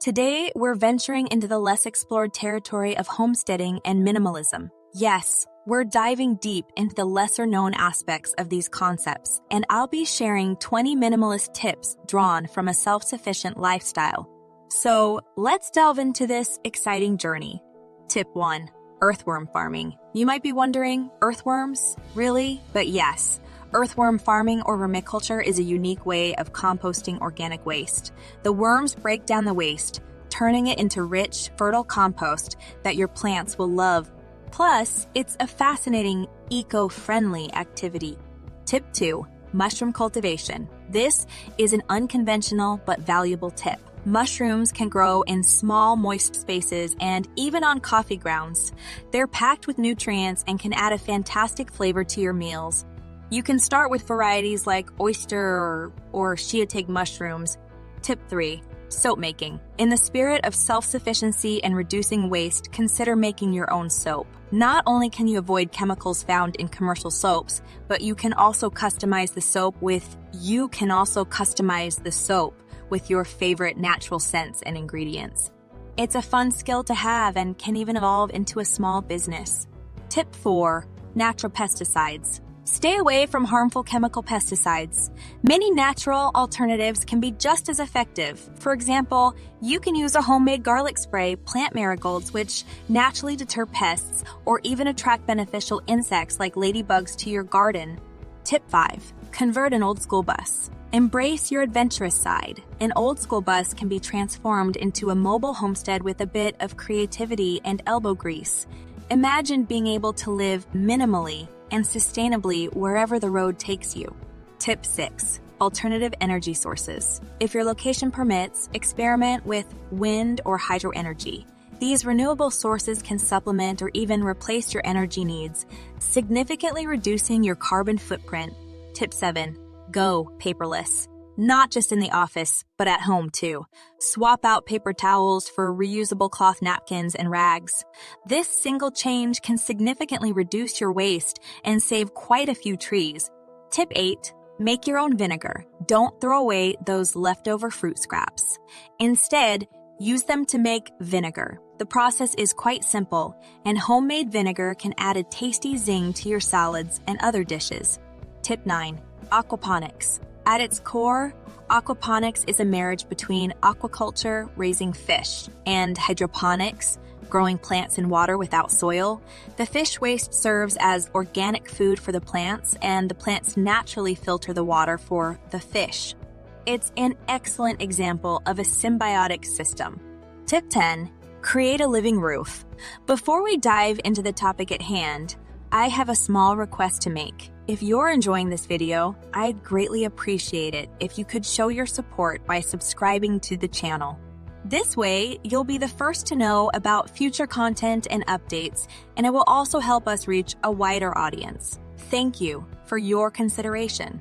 Today, we're venturing into the less explored territory of homesteading and minimalism. Yes, we're diving deep into the lesser-known aspects of these concepts, and I'll be sharing 20 minimalist tips drawn from a self-sufficient lifestyle. So, let's delve into this exciting journey. Tip 1. Earthworm farming. You might be wondering, earthworms? Really? But yes. Earthworm farming or vermiculture is a unique way of composting organic waste. The worms break down the waste, turning it into rich, fertile compost that your plants will love. Plus, it's a fascinating, eco-friendly activity. Tip 2. Mushroom cultivation. This is an unconventional but valuable tip. Mushrooms can grow in small, moist spaces and even on coffee grounds. They're packed with nutrients and can add a fantastic flavor to your meals. You can start with varieties like oyster or shiitake mushrooms. Tip 3. Soap making. In the spirit of self-sufficiency and reducing waste, consider making your own soap. Not only can you avoid chemicals found in commercial soaps, but you can also customize the soap with your favorite natural scents and ingredients. It's a fun skill to have and can even evolve into a small business. Tip 4. Natural pesticides. Stay away from harmful chemical pesticides. Many natural alternatives can be just as effective. For example, you can use a homemade garlic spray, plant marigolds, which naturally deter pests or even attract beneficial insects like ladybugs to your garden. Tip 5. Convert an old school bus. Embrace your adventurous side. An old school bus can be transformed into a mobile homestead with a bit of creativity and elbow grease. Imagine being able to live minimally and sustainably wherever the road takes you. Tip 6. Alternative energy sources. If your location permits, experiment with wind or hydro energy. These renewable sources can supplement or even replace your energy needs, significantly reducing your carbon footprint. Tip 7. Go paperless. Not just in the office, but at home too. Swap out paper towels for reusable cloth napkins and rags. This single change can significantly reduce your waste and save quite a few trees. Tip 8. Make your own vinegar. Don't throw away those leftover fruit scraps. Instead, use them to make vinegar. The process is quite simple, and homemade vinegar can add a tasty zing to your salads and other dishes. Tip 9. Aquaponics. At its core, aquaponics is a marriage between aquaculture, raising fish, and hydroponics, growing plants in water without soil. The fish waste serves as organic food for the plants, and the plants naturally filter the water for the fish. It's an excellent example of a symbiotic system. Tip 10. Create a living roof. Before we dive into the topic at hand, I have a small request to make. If you're enjoying this video, I'd greatly appreciate it if you could show your support by subscribing to the channel. This way, you'll be the first to know about future content and updates, and it will also help us reach a wider audience. Thank you for your consideration.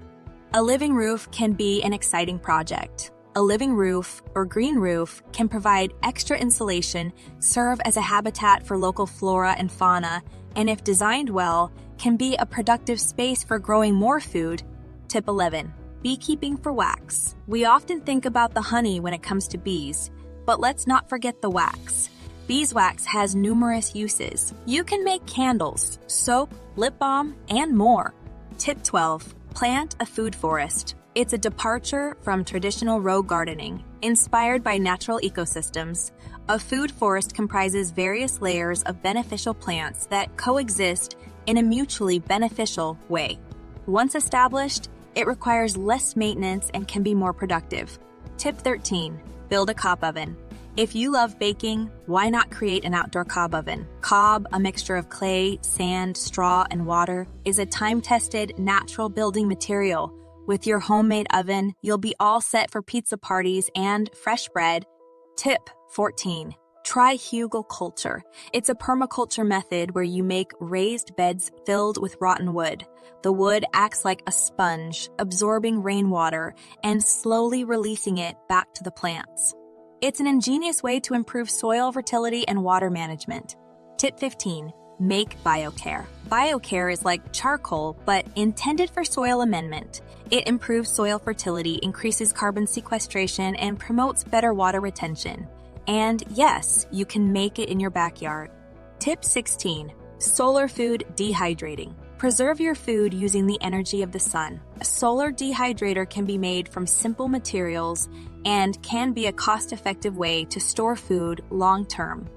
A living roof can be an exciting project. A living roof or green roof can provide extra insulation, serve as a habitat for local flora and fauna, and if designed well, can be a productive space for growing more food. Tip 11. Beekeeping for wax. We often think about the honey when it comes to bees, but let's not forget the wax. Beeswax has numerous uses. You can make candles, soap, lip balm, and more. Tip 12. Plant a food forest. It's a departure from traditional row gardening. Inspired by natural ecosystems, a food forest comprises various layers of beneficial plants that coexist in a mutually beneficial way. Once established, it requires less maintenance and can be more productive. Tip 13. Build a cob oven. If you love baking, why not create an outdoor cob oven? Cob, a mixture of clay, sand, straw, and water, is a time-tested, natural building material. With your homemade oven, you'll be all set for pizza parties and fresh bread. Tip 14. Try hugelkultur. It's a permaculture method where you make raised beds filled with rotten wood. The wood acts like a sponge, absorbing rainwater and slowly releasing it back to the plants. It's an ingenious way to improve soil fertility and water management. Tip 15. Make biochar. Biochar is like charcoal, but intended for soil amendment. It improves soil fertility, increases carbon sequestration, and promotes better water retention. And yes, you can make it in your backyard. Tip 16. Solar food dehydrating. Preserve your food using the energy of the sun. A solar dehydrator can be made from simple materials and can be a cost-effective way to store food long-term.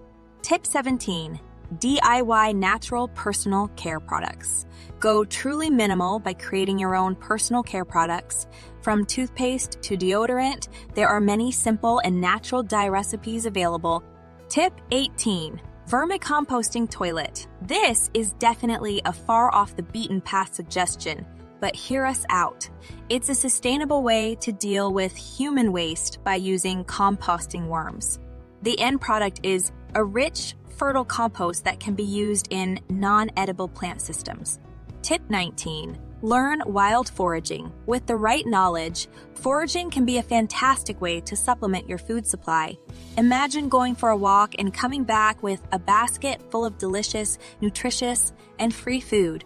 Tip 17. DIY natural personal care products. Go truly minimal by creating your own personal care products. From toothpaste to deodorant, there are many simple and natural dye recipes available. Tip 18. Vermicomposting toilet. This is definitely a far off the beaten path suggestion, but hear us out. It's a sustainable way to deal with human waste by using composting worms. The end product is a rich, fertile compost that can be used in non-edible plant systems. Tip 19. Learn wild foraging. With the right knowledge, foraging can be a fantastic way to supplement your food supply. Imagine going for a walk and coming back with a basket full of delicious, nutritious, and free food.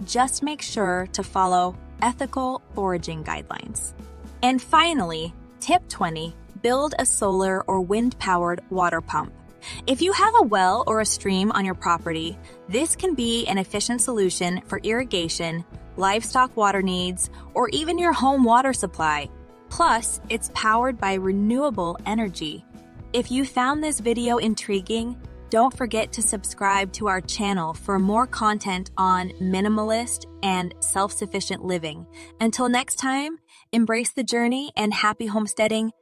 Just make sure to follow ethical foraging guidelines. And finally, tip 20. Build a solar or wind-powered water pump. If you have a well or a stream on your property, this can be an efficient solution for irrigation, livestock water needs, or even your home water supply. Plus, it's powered by renewable energy. If you found this video intriguing, don't forget to subscribe to our channel for more content on minimalist and self-sufficient living. Until next time, embrace the journey and happy homesteading.